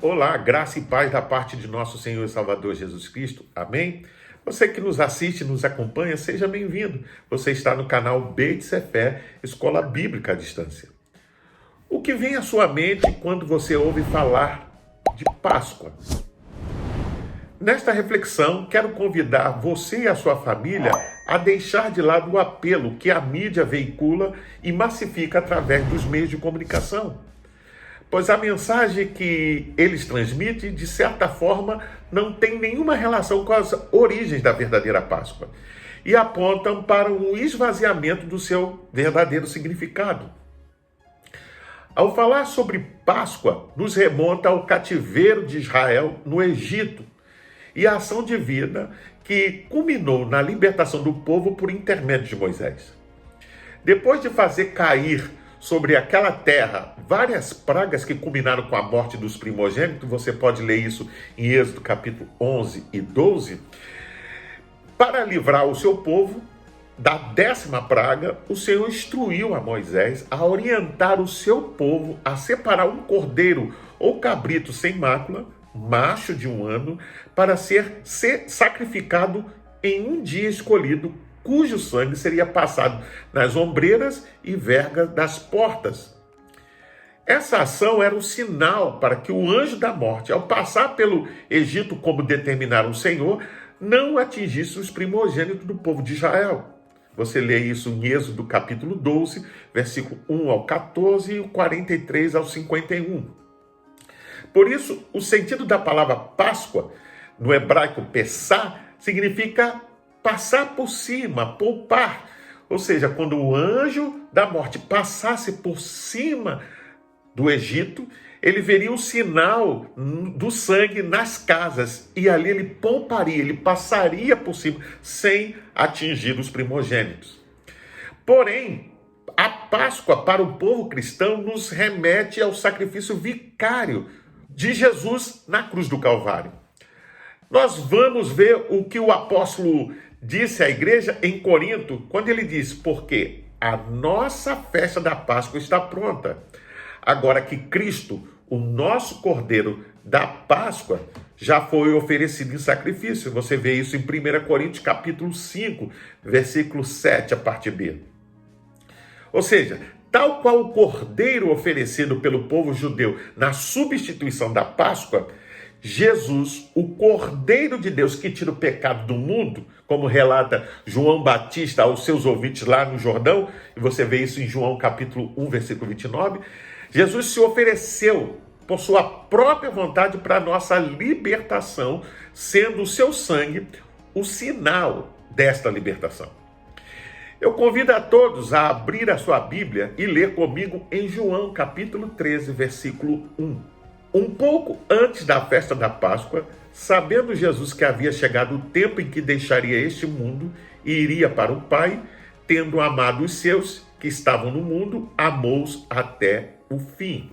Olá, graça e paz da parte de nosso Senhor e Salvador Jesus Cristo. Amém? Você que nos assiste e nos acompanha, seja bem-vindo. Você está no canal Beit Sefer, Escola Bíblica à Distância. O que vem à sua mente quando você ouve falar de Páscoa? Nesta reflexão, quero convidar você e a sua família a deixar de lado o apelo que a mídia veicula e massifica através dos meios de comunicação. Pois a mensagem que eles transmitem, de certa forma, não tem nenhuma relação com as origens da verdadeira Páscoa e apontam para um esvaziamento do seu verdadeiro significado. Ao falar sobre Páscoa, nos remonta ao cativeiro de Israel no Egito e a ação divina que culminou na libertação do povo por intermédio de Moisés. Depois de fazer cair sobre aquela terra várias pragas que culminaram com a morte dos primogênitos, você pode ler isso em Êxodo capítulo 11 e 12, para livrar o seu povo da 10ª praga, o Senhor instruiu a Moisés a orientar o seu povo a separar um cordeiro ou cabrito sem mácula, macho de 1 ano, para ser sacrificado em um dia escolhido, cujo sangue seria passado nas ombreiras e vergas das portas. Essa ação era um sinal para que o anjo da morte, ao passar pelo Egito como determinara o Senhor, não atingisse os primogênitos do povo de Israel. Você lê isso em Êxodo capítulo 12, versículo 1 ao 14 e o 43 ao 51. Por isso, o sentido da palavra Páscoa, no hebraico Pessá, significa passar por cima, poupar. Ou seja, quando o anjo da morte passasse por cima do Egito, ele veria o sinal do sangue nas casas e ali ele pouparia, ele passaria por cima sem atingir os primogênitos. Porém, a Páscoa para o povo cristão nos remete ao sacrifício vicário de Jesus na cruz do Calvário. Nós vamos ver o que o apóstolo disse à igreja em Corinto, quando ele diz: porque a nossa festa da Páscoa está pronta, agora que Cristo, o nosso Cordeiro da Páscoa, já foi oferecido em sacrifício. Você vê isso em 1 Coríntios capítulo 5, versículo 7, a parte B. Ou seja, tal qual o Cordeiro oferecido pelo povo judeu na substituição da Páscoa, Jesus, o Cordeiro de Deus que tira o pecado do mundo, como relata João Batista aos seus ouvintes lá no Jordão, e você vê isso em João capítulo 1, versículo 29, Jesus se ofereceu por sua própria vontade para a nossa libertação, sendo o seu sangue o sinal desta libertação. Eu convido a todos a abrir a sua Bíblia e ler comigo em João capítulo 13, versículo 1. Um pouco antes da festa da Páscoa, sabendo Jesus que havia chegado o tempo em que deixaria este mundo e iria para o Pai, tendo amado os seus que estavam no mundo, amou-os até o fim.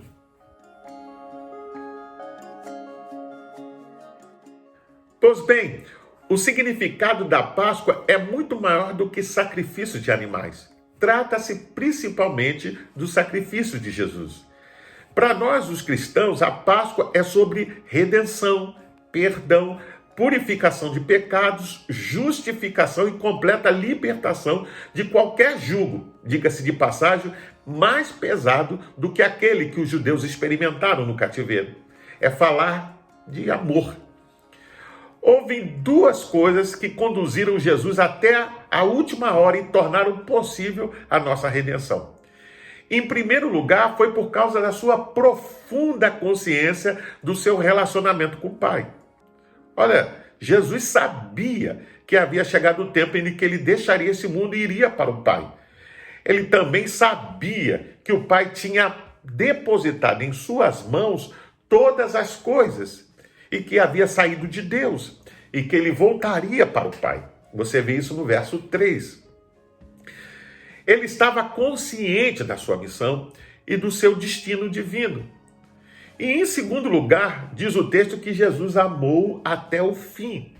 Pois bem, o significado da Páscoa é muito maior do que sacrifício de animais. Trata-se principalmente do sacrifício de Jesus. Para nós, os cristãos, a Páscoa é sobre redenção, perdão, purificação de pecados, justificação e completa libertação de qualquer jugo, diga-se de passagem, mais pesado do que aquele que os judeus experimentaram no cativeiro. É falar de amor. Houve 2 coisas que conduziram Jesus até a última hora e tornaram possível a nossa redenção. Em primeiro lugar, foi por causa da sua profunda consciência do seu relacionamento com o Pai. Olha, Jesus sabia que havia chegado o tempo em que ele deixaria esse mundo e iria para o Pai. Ele também sabia que o Pai tinha depositado em suas mãos todas as coisas e que havia saído de Deus e que ele voltaria para o Pai. Você vê isso no verso 3. Ele estava consciente da sua missão e do seu destino divino. E em segundo lugar, diz o texto que Jesus amou até o fim.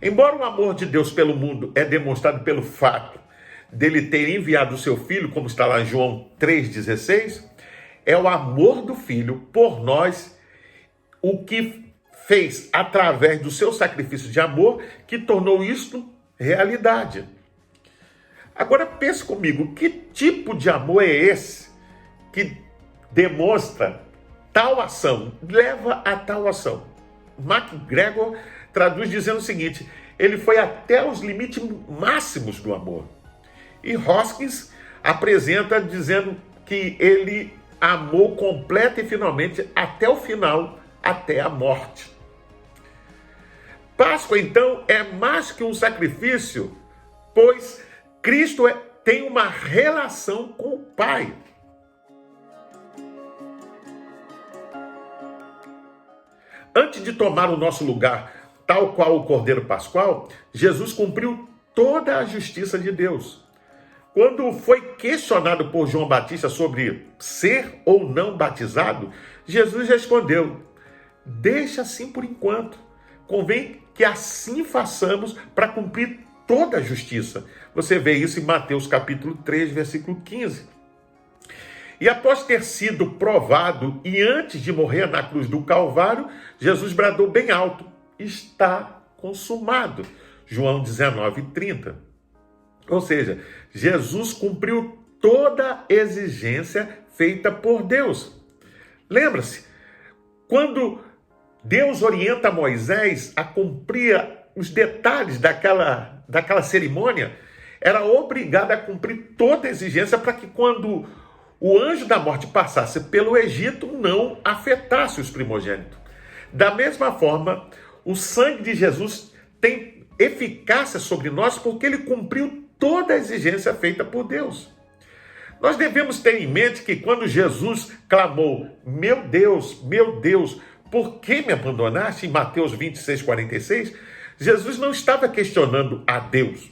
Embora o amor de Deus pelo mundo é demonstrado pelo fato dele ter enviado o seu filho, como está lá em João 3,16, é o amor do filho por nós o que fez através do seu sacrifício de amor que tornou isto realidade. Agora pense comigo, que tipo de amor é esse que demonstra tal ação, leva a tal ação? MacGregor traduz dizendo o seguinte: ele foi até os limites máximos do amor. E Hoskins apresenta dizendo que ele amou completa e finalmente até o final, até a morte. Páscoa, então, é mais que um sacrifício, pois Cristo tem uma relação com o Pai. Antes de tomar o nosso lugar, tal qual o Cordeiro Pascual, Jesus cumpriu toda a justiça de Deus. Quando foi questionado por João Batista sobre ser ou não batizado, Jesus respondeu: deixa assim por enquanto. Convém que assim façamos para cumprir toda a justiça. Você vê isso em Mateus capítulo 3, versículo 15. E após ter sido provado e antes de morrer na cruz do Calvário, Jesus bradou bem alto: está consumado. João 19, 30. Ou seja, Jesus cumpriu toda a exigência feita por Deus. Lembra-se, quando Deus orienta Moisés a cumprir os detalhes daquela cerimônia, era obrigado a cumprir toda a exigência para que quando o anjo da morte passasse pelo Egito, não afetasse os primogênitos. Da mesma forma, o sangue de Jesus tem eficácia sobre nós porque ele cumpriu toda a exigência feita por Deus. Nós devemos ter em mente que quando Jesus clamou: meu Deus, por que me abandonaste? Em Mateus 26, 46, Jesus não estava questionando a Deus.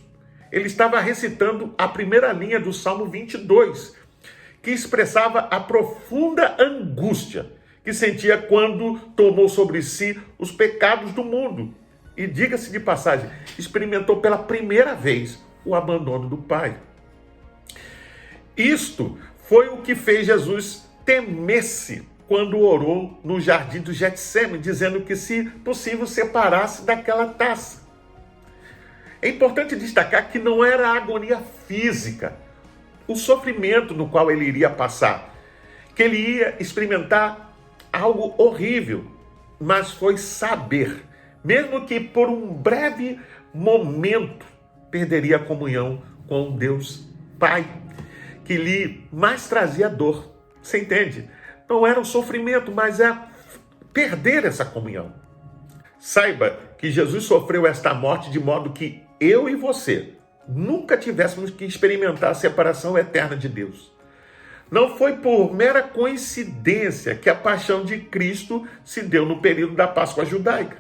Ele estava recitando a primeira linha do Salmo 22, que expressava a profunda angústia que sentia quando tomou sobre si os pecados do mundo. E diga-se de passagem, experimentou pela primeira vez o abandono do Pai. Isto foi o que fez Jesus temer-se quando orou no jardim do Getsêmani, dizendo que, se possível, separasse daquela taça. É importante destacar que não era a agonia física, o sofrimento no qual ele iria passar, que ele ia experimentar algo horrível, mas foi saber, mesmo que por um breve momento, perderia a comunhão com Deus Pai, que lhe mais trazia dor. Você entende? Não era o sofrimento, mas é perder essa comunhão. Saiba que Jesus sofreu esta morte de modo que eu e você nunca tivéssemos que experimentar a separação eterna de Deus. Não foi por mera coincidência que a paixão de Cristo se deu no período da Páscoa judaica.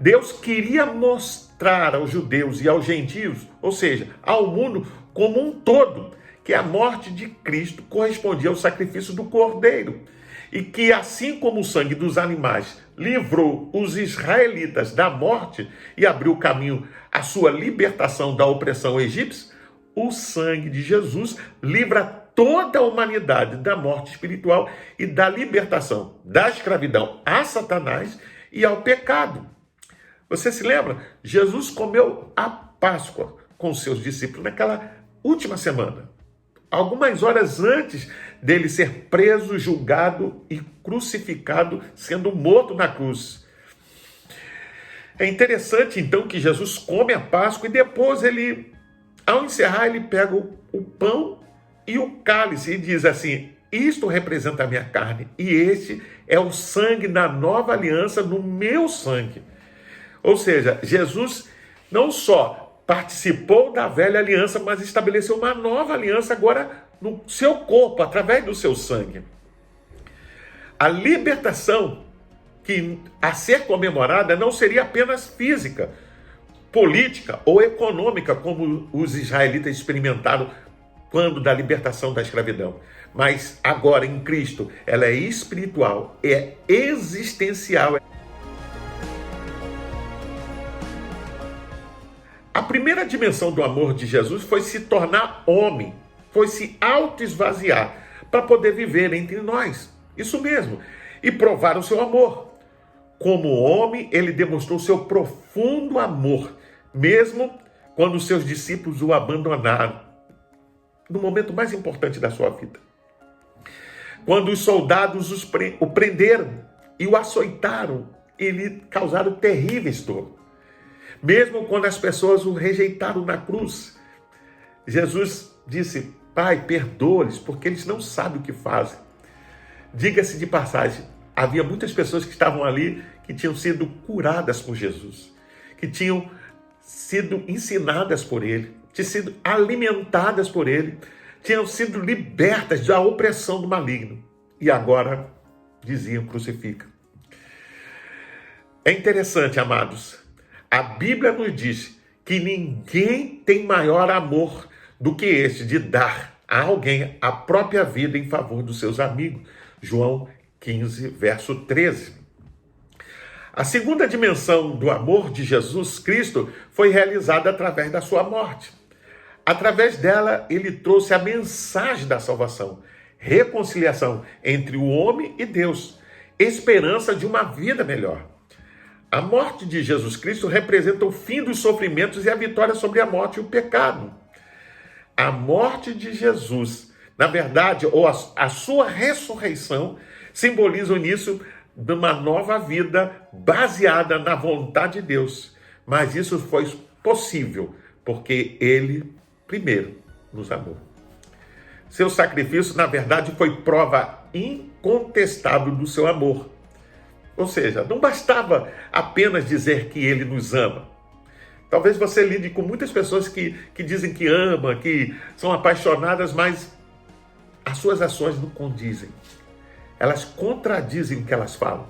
Deus queria mostrar aos judeus e aos gentios, ou seja, ao mundo como um todo, que a morte de Cristo correspondia ao sacrifício do Cordeiro, e que, assim como o sangue dos animais livrou os israelitas da morte e abriu caminho à sua libertação da opressão egípcia, o sangue de Jesus livra toda a humanidade da morte espiritual e da libertação da escravidão a Satanás e ao pecado. Você se lembra? Jesus comeu a Páscoa com seus discípulos naquela última semana, algumas horas antes dele ser preso, julgado e crucificado, sendo morto na cruz. É interessante, então, que Jesus come a Páscoa e depois ele, ao encerrar, ele pega o pão e o cálice e diz assim: isto representa a minha carne e este é o sangue da nova aliança no meu sangue. Ou seja, Jesus não só participou da velha aliança, mas estabeleceu uma nova aliança agora no seu corpo, através do seu sangue. A libertação a ser comemorada não seria apenas física, política ou econômica, como os israelitas experimentaram quando da libertação da escravidão. Mas agora em Cristo, ela é espiritual, é existencial. A primeira dimensão do amor de Jesus foi se tornar homem, foi se auto-esvaziar para poder viver entre nós. Isso mesmo, e provar o seu amor. como homem, ele demonstrou seu profundo amor, mesmo quando seus discípulos o abandonaram, no momento mais importante da sua vida. Quando os soldados o prenderam e o açoitaram, e lhe causaram terríveis dor. Mesmo quando as pessoas o rejeitaram na cruz, Jesus disse: Pai, perdoa-lhes, porque eles não sabem o que fazem. Diga-se de passagem, havia muitas pessoas que estavam ali que tinham sido curadas por Jesus, que tinham sido ensinadas por ele, tinham sido alimentadas por ele, tinham sido libertas da opressão do maligno. E agora diziam: crucifica. É interessante, amados. A Bíblia nos diz que ninguém tem maior amor do que este de dar a alguém a própria vida em favor dos seus amigos. João 15, verso 13. A segunda dimensão do amor de Jesus Cristo foi realizada através da sua morte. Através dela, ele trouxe a mensagem da salvação, reconciliação entre o homem e Deus, esperança de uma vida melhor. A morte de Jesus Cristo representa o fim dos sofrimentos e a vitória sobre a morte e o pecado. A morte de Jesus, na verdade, ou a sua ressurreição, simboliza o início de uma nova vida baseada na vontade de Deus. Mas isso foi possível porque ele primeiro nos amou. Seu sacrifício, na verdade, foi prova incontestável do seu amor. Ou seja, não bastava apenas dizer que ele nos ama. Talvez você lide com muitas pessoas que dizem que ama, que são apaixonadas, mas as suas ações não condizem. Elas contradizem o que elas falam.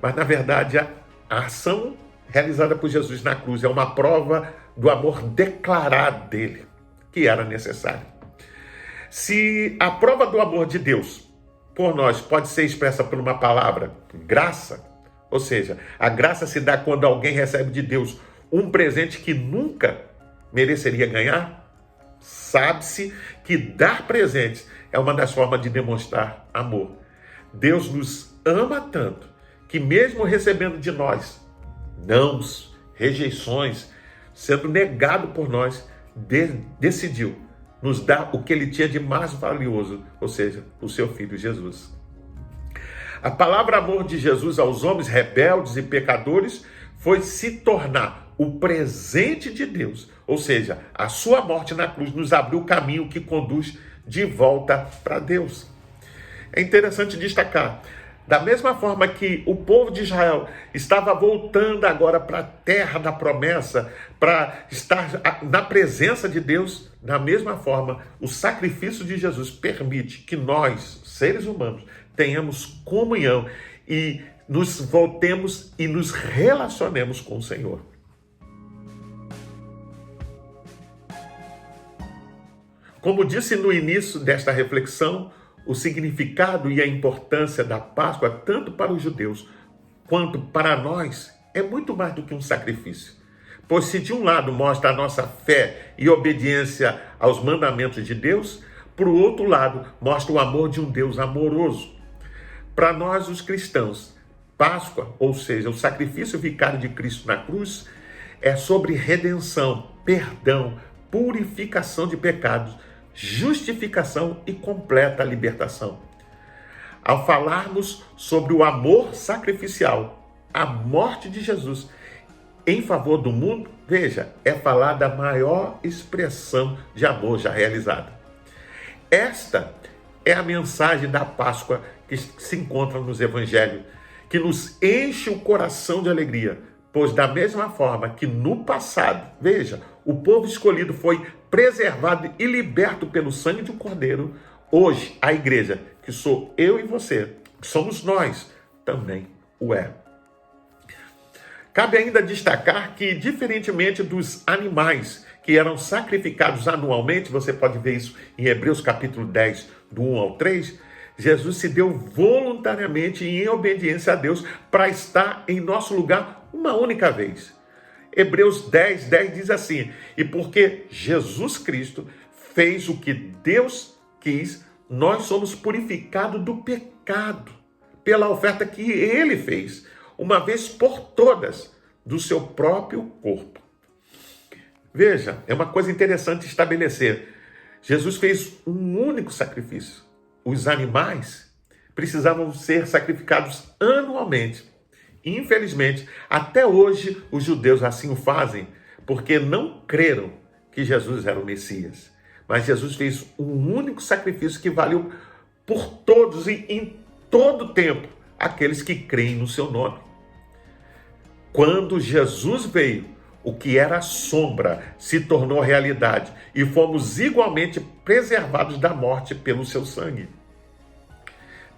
Mas, na verdade, a ação realizada por Jesus na cruz é uma prova do amor declarado dele, que era necessário. Se a prova do amor de Deus por nós pode ser expressa por uma palavra, graça, ou seja, a graça se dá quando alguém recebe de Deus um presente que nunca mereceria ganhar, sabe-se que dar presentes é uma das formas de demonstrar amor. Deus nos ama tanto que mesmo recebendo de nós nãos, rejeições, sendo negado por nós, decidiu nos dar o que ele tinha de mais valioso, ou seja, o seu Filho Jesus. A palavra amor de Jesus aos homens rebeldes e pecadores foi se tornar o presente de Deus, ou seja, a sua morte na cruz nos abriu o caminho que conduz de volta para Deus. É interessante destacar, da mesma forma que o povo de Israel estava voltando agora para a terra da promessa, para estar na presença de Deus, da mesma forma, o sacrifício de Jesus permite que nós, seres humanos, tenhamos comunhão e nos voltemos e nos relacionemos com o Senhor. Como disse no início desta reflexão, o significado e a importância da Páscoa, tanto para os judeus quanto para nós, é muito mais do que um sacrifício. Pois se de um lado mostra a nossa fé e obediência aos mandamentos de Deus, por outro lado mostra o amor de um Deus amoroso. Para nós, os cristãos, Páscoa, ou seja, o sacrifício vicário de Cristo na cruz, é sobre redenção, perdão, purificação de pecados, justificação e completa libertação. Ao falarmos sobre o amor sacrificial, a morte de Jesus em favor do mundo, veja, é falar da maior expressão de amor já realizada. Esta é a mensagem da Páscoa que se encontra nos evangelhos, que nos enche o coração de alegria, pois da mesma forma que no passado, veja, o povo escolhido foi preservado e liberto pelo sangue do Cordeiro, hoje a igreja, que sou eu e você, que somos nós, também o é. Cabe ainda destacar que, diferentemente dos animais que eram sacrificados anualmente, você pode ver isso em Hebreus capítulo 10, do 1 ao 3, Jesus se deu voluntariamente e em obediência a Deus para estar em nosso lugar uma única vez. Hebreus 10, 10 diz assim: e porque Jesus Cristo fez o que Deus quis, nós somos purificados do pecado pela oferta que ele fez. uma vez por todas, do seu próprio corpo. Veja, é uma coisa interessante estabelecer. Jesus fez um único sacrifício. Os animais precisavam ser sacrificados anualmente. Infelizmente, até hoje, os judeus assim o fazem, porque não creram que Jesus era o Messias. Mas Jesus fez um único sacrifício que valeu por todos e em todo tempo, aqueles que creem no seu nome. Quando Jesus veio, o que era sombra se tornou realidade e fomos igualmente preservados da morte pelo seu sangue.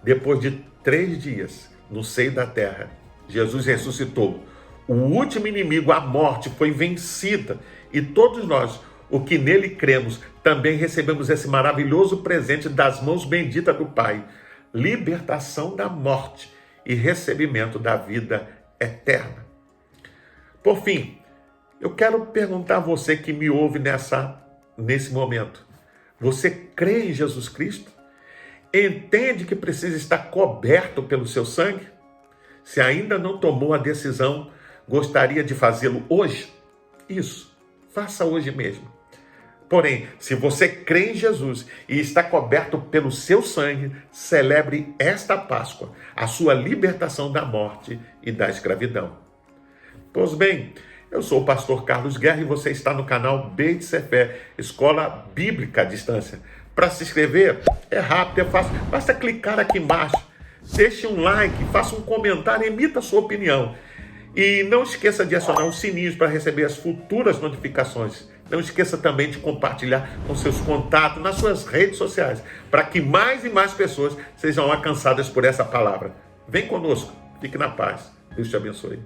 Depois de 3 dias no seio da terra, Jesus ressuscitou. O último inimigo, a morte, foi vencida e todos nós, o que nele cremos, também recebemos esse maravilhoso presente das mãos benditas do Pai, libertação da morte e recebimento da vida eterna. Por fim, eu quero perguntar a você que me ouve nesse momento. Você crê em Jesus Cristo? Entende que precisa estar coberto pelo seu sangue? Se ainda não tomou a decisão, gostaria de fazê-lo hoje? Isso, faça hoje mesmo. Porém, se você crê em Jesus e está coberto pelo seu sangue, celebre esta Páscoa, a sua libertação da morte e da escravidão. Pois bem, eu sou o pastor Carlos Guerra e você está no canal Beit Sefer, Escola Bíblica à Distância. Para se inscrever, é rápido, é fácil, basta clicar aqui embaixo, deixe um like, faça um comentário, emita a sua opinião. E não esqueça de acionar os sininhos para receber as futuras notificações. Não esqueça também de compartilhar com seus contatos nas suas redes sociais, para que mais e mais pessoas sejam alcançadas por essa palavra. Vem conosco, fique na paz. Deus te abençoe.